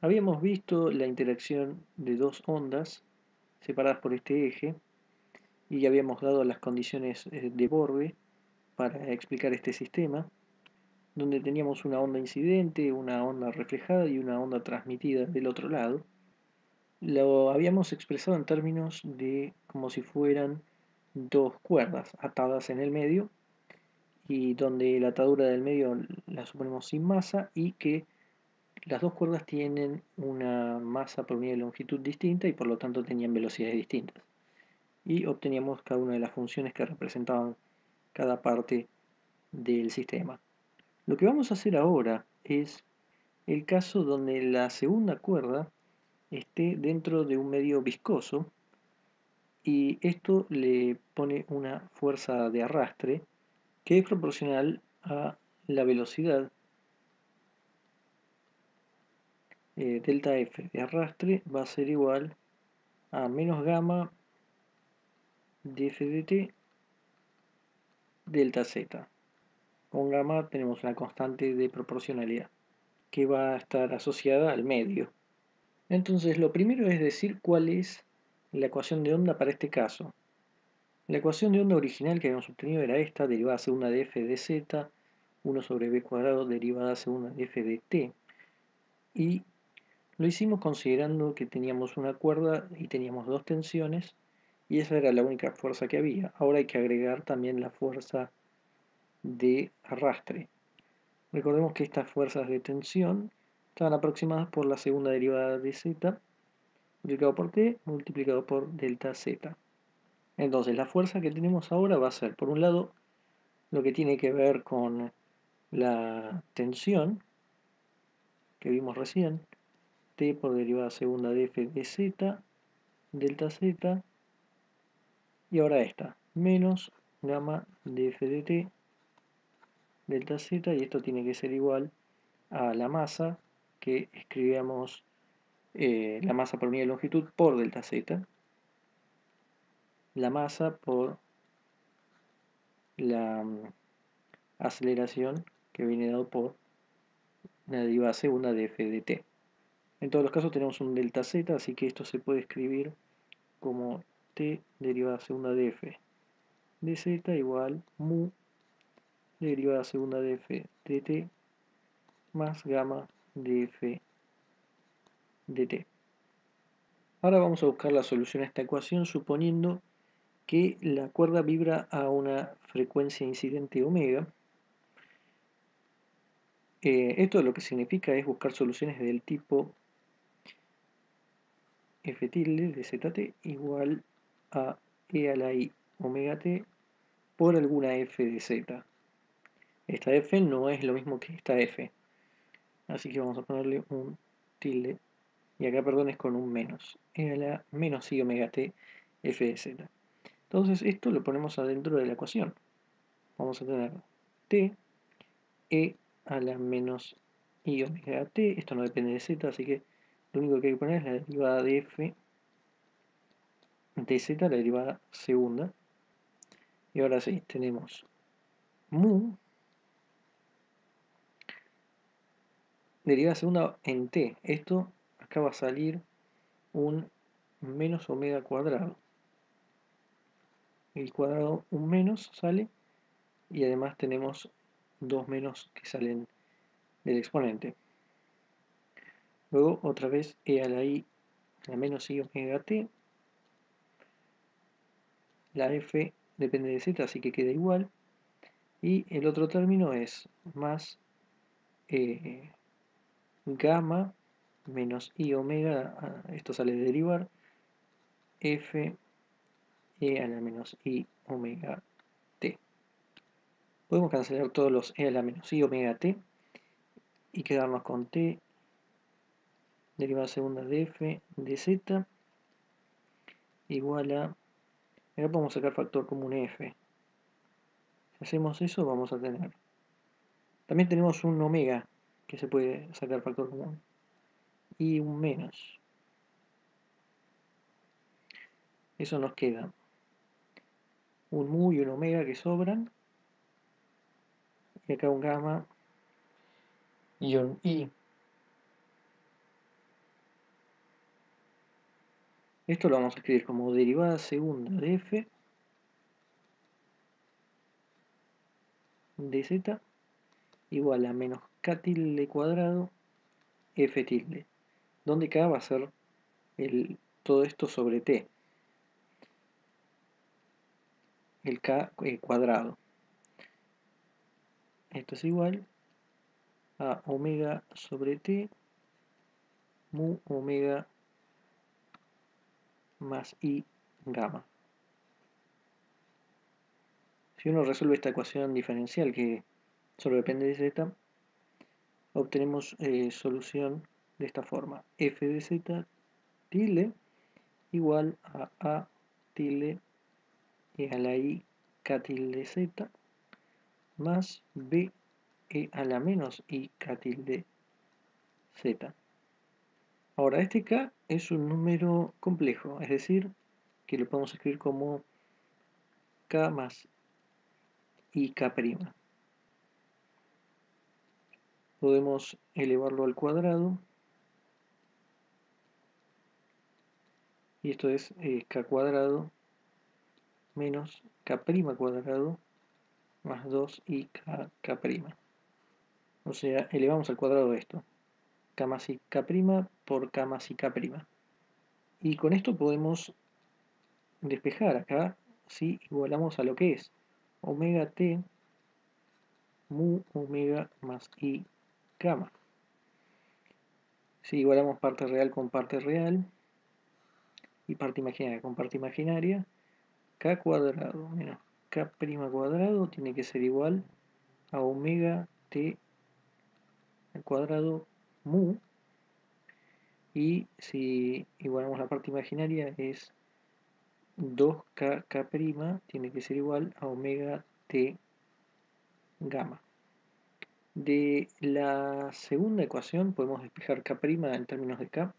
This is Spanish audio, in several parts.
Habíamos visto la interacción de dos ondas separadas por este eje y habíamos dado las condiciones de borde para explicar este sistema, donde teníamos una onda incidente, una onda reflejada y una onda transmitida del otro lado. Lo habíamos expresado en términos de como si fueran dos cuerdas atadas en el medio y donde la atadura del medio la suponemos sin masa y que las dos cuerdas tienen una masa por unidad de longitud distinta y por lo tanto tenían velocidades distintas. Y obteníamos cada una de las funciones que representaban cada parte del sistema. Lo que vamos a hacer ahora es el caso donde la segunda cuerda esté dentro de un medio viscoso y esto le pone una fuerza de arrastre que es proporcional a la velocidad delta F de arrastre va a ser igual a menos gamma de f de t delta z. Con gamma tenemos una constante de proporcionalidad que va a estar asociada al medio. Entonces lo primero es decir cuál es la ecuación de onda para este caso. La ecuación de onda original que habíamos obtenido era esta, derivada segunda de f de z, 1 sobre b cuadrado derivada segunda de f de t. Y lo hicimos considerando que teníamos una cuerda y teníamos dos tensiones y esa era la única fuerza que había. Ahora hay que agregar también la fuerza de arrastre. Recordemos que estas fuerzas de tensión estaban aproximadas por la segunda derivada de z multiplicado por t multiplicado por delta z. Entonces la fuerza que tenemos ahora va a ser, por un lado, lo que tiene que ver con la tensión que vimos recién, t por derivada segunda de f de z, delta z, y ahora esta, menos gamma de f de t, delta z, y esto tiene que ser igual a la masa que escribíamos la masa por unidad de longitud por delta z, la masa por la aceleración que viene dado por la derivada segunda de f de t. En todos los casos tenemos un delta z, así que esto se puede escribir como t derivada segunda de f de z igual mu derivada segunda de f de t más gamma de f de t. Ahora vamos a buscar la solución a esta ecuación suponiendo que la cuerda vibra a una frecuencia incidente omega. Esto lo que significa es buscar soluciones del tipo f tilde de zt igual a e a la i omega t por alguna f de z. Esta f no es lo mismo que esta f, así que vamos a ponerle un tilde, y acá perdón es con un menos, e a la menos i omega t f de z. Entonces esto lo ponemos adentro de la ecuación. Vamos a tener t e a la menos i omega t, esto no depende de z, así que lo único que hay que poner es la derivada de f de z, la derivada segunda. Y ahora sí, tenemos mu, derivada segunda en t. Esto acá va a salir un menos omega cuadrado. El cuadrado, un menos sale, y además tenemos dos menos que salen del exponente. Luego otra vez e a la i, la menos i omega t. La f depende de z, así que queda igual. Y el otro término es más gamma menos i omega, esto sale de derivar, f e a la menos i omega t. Podemos cancelar todos los e a la menos i omega t y quedarnos con t derivada segunda de f de z igual a, acá podemos sacar factor común f. Si hacemos eso vamos a tener, también tenemos un omega que se puede sacar factor común y un menos. Eso nos queda un mu y un omega que sobran, y acá un gamma y un i. Esto lo vamos a escribir como derivada segunda de f de z igual a menos k tilde cuadrado f tilde, donde k va a ser todo esto sobre t, el k cuadrado. Esto es igual a omega sobre t mu omega más i gamma. Si uno resuelve esta ecuación diferencial que solo depende de z, obtenemos solución de esta forma: f de z tilde igual a tilde e a la i k tilde z más b e a la menos i k tilde z. Ahora, este k es un número complejo, es decir, que lo podemos escribir como k más i k'. Podemos elevarlo al cuadrado, y esto es k cuadrado menos k' cuadrado más 2i k'. O sea, elevamos al cuadrado esto, k más i k' por k más i k'. Y con esto podemos despejar acá si igualamos a lo que es omega t mu omega más i gamma. Si igualamos parte real con parte real y parte imaginaria con parte imaginaria, k cuadrado menos k' cuadrado tiene que ser igual a omega t al cuadrado mu, y si igualamos la parte imaginaria es 2k' tiene que ser igual a omega t gamma. De la segunda ecuación podemos despejar k' en términos de k.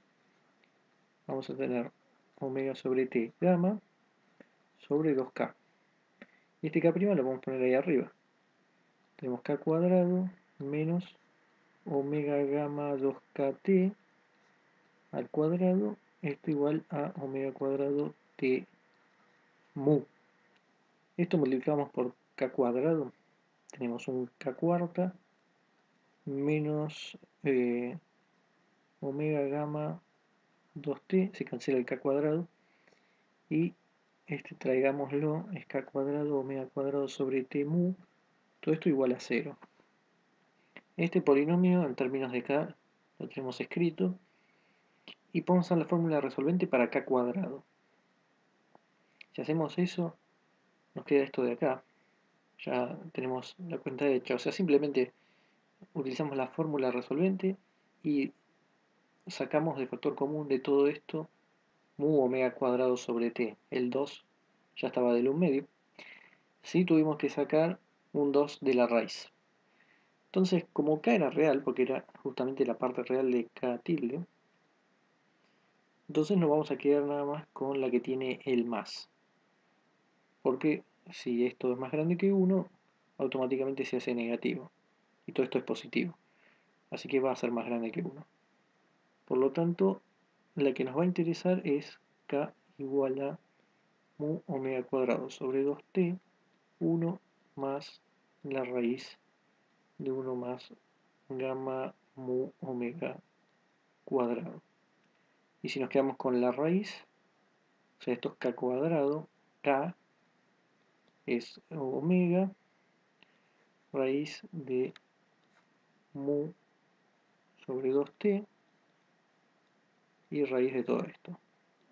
Vamos a tener omega sobre t gamma sobre 2k. Y este k' lo podemos poner ahí arriba. Tenemos k cuadrado menos omega gamma 2kt al cuadrado. Esto igual a omega cuadrado t mu. Esto multiplicamos por k cuadrado. Tenemos un k cuarta menos omega gamma 2t, se cancela el k cuadrado, y traigámoslo, es k cuadrado omega cuadrado sobre t mu, todo esto igual a 0. Este polinomio en términos de k lo tenemos escrito, y podemos usar la fórmula resolvente para k cuadrado. Si hacemos eso, nos queda esto de acá, ya tenemos la cuenta hecha. O sea, simplemente utilizamos la fórmula resolvente y sacamos de factor común de todo esto mu omega cuadrado sobre t. El 2 ya estaba del 1/2. Sí, tuvimos que sacar un 2 de la raíz. Entonces, como k era real, porque era justamente la parte real de k tilde, entonces nos vamos a quedar nada más con la que tiene el más. Porque si esto es más grande que 1, automáticamente se hace negativo. Y todo esto es positivo. Así que va a ser más grande que 1. Por lo tanto, la que nos va a interesar es k igual a mu omega cuadrado sobre 2t, 1 más la raíz de 1 más gamma mu omega cuadrado. Y si nos quedamos con la raíz, o sea, esto es k cuadrado, k es omega raíz de mu sobre 2t y raíz de todo esto,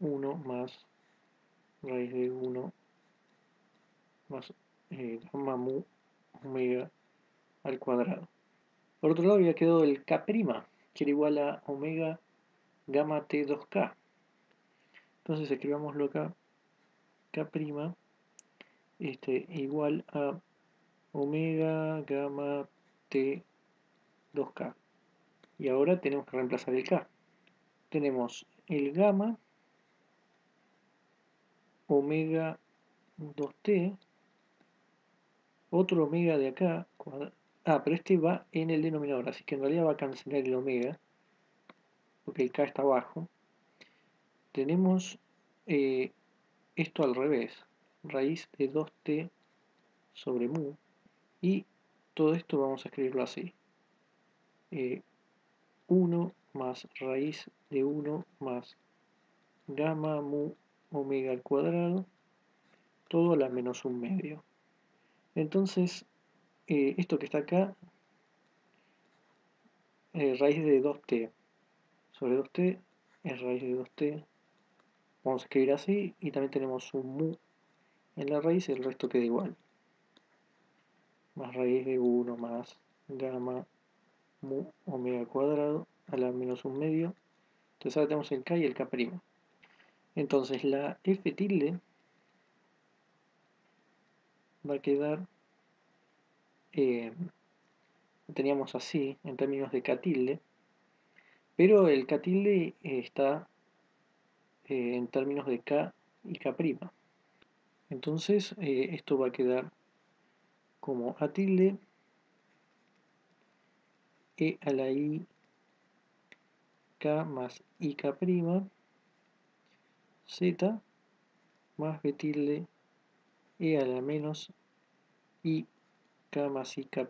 1 más raíz de 1 más gamma mu omega al cuadrado. Por otro lado, había quedado el k', que era igual a omega gamma t2k. Entonces escribámoslo acá, k' igual a omega gamma t2k. Y ahora tenemos que reemplazar el k. Tenemos el gamma omega 2t, otro omega de acá, pero este va en el denominador, así que en realidad va a cancelar el omega, porque el k está abajo. Tenemos esto al revés, raíz de 2t sobre mu, y todo esto vamos a escribirlo así, 1 más raíz de 1 más gamma mu omega al cuadrado, todo a la menos 1/2. Entonces, esto que está acá, raíz de 2t sobre 2t es raíz de 2t, vamos a escribir así, y también tenemos un mu en la raíz y el resto queda igual. Más raíz de 1 más gamma mu omega al cuadrado a la menos 1/2. Entonces ahora tenemos el k y el k'. Entonces la f tilde va a quedar, teníamos así en términos de k tilde, pero el k tilde está en términos de k y k'. Entonces esto va a quedar como a tilde e a la i k más i k' z más b tilde e a la menos i k más i k'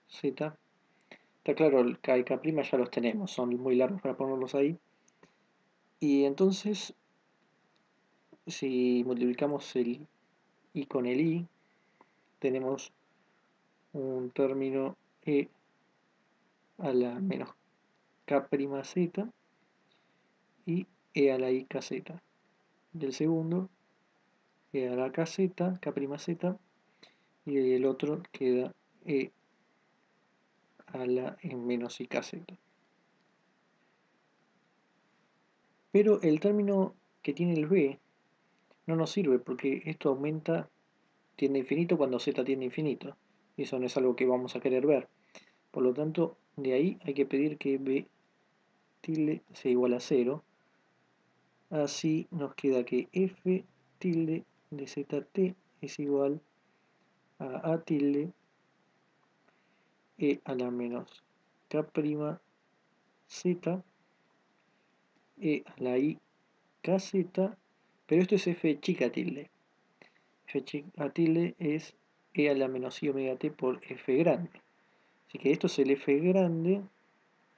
z. Está claro, el k y k' ya los tenemos, son muy largos para ponerlos ahí. Y entonces, si multiplicamos el i con el i, tenemos un término e a la menos k' z y e a la i kz. Y el segundo e a la kz, k' z, y el otro queda e a la menos i kz. Pero el término que tiene el b no nos sirve porque esto aumenta, tiende a infinito cuando z tiende a infinito. Y eso no es algo que vamos a querer ver. Por lo tanto, de ahí hay que pedir que b tilde sea igual a 0. Así nos queda que f tilde de zt es igual a tilde e a la menos k' z e a la i kz, pero esto es f chica tilde. F chica tilde es e a la menos i omega t por f grande. Así que esto es el f grande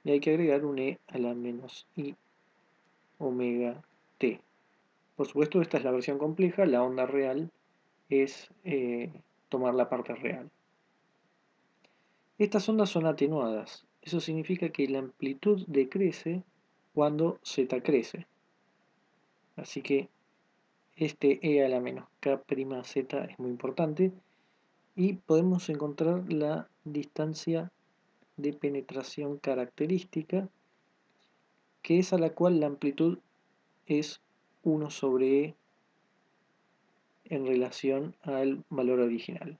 y hay que agregar un e a la menos i omega t. Por supuesto, esta es la versión compleja, la onda real es tomar la parte real. Estas ondas son atenuadas, eso significa que la amplitud decrece cuando z crece. Así que este e a la menos k' z es muy importante y podemos encontrar la distancia de penetración característica, que es a la cual la amplitud es 1 sobre e en relación al valor original.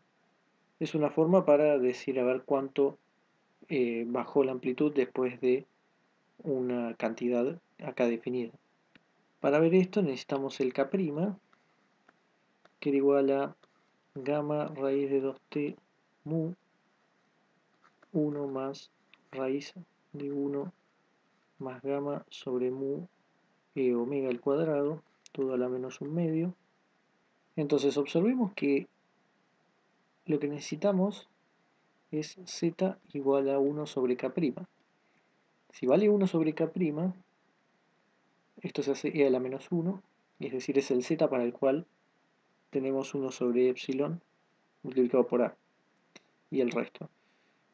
Es una forma para decir a ver cuánto bajó la amplitud después de una cantidad acá definida. Para ver esto necesitamos el k', que era igual a gamma raíz de 2t mu 1 más raíz de 1 más gamma sobre mu omega al cuadrado, todo a la menos 1/2. Entonces observemos que lo que necesitamos es z igual a 1 sobre k'. Si vale 1 sobre k', esto se hace e a la menos 1, es decir, es el z para el cual tenemos 1 sobre epsilon multiplicado por a y el resto.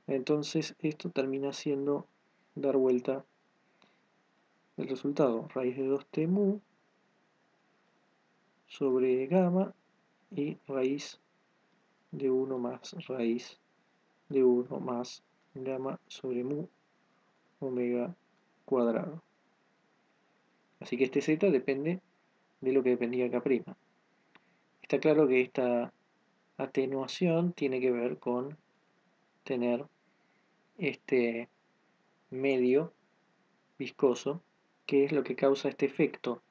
Entonces esto termina siendo dar vuelta el resultado, raíz de 2t mu sobre gamma y raíz de 1 más raíz de 1 más gamma sobre mu omega cuadrado. Así que este z depende de lo que dependía k'. Está claro que esta atenuación tiene que ver con tener este medio viscoso, que es lo que causa este efecto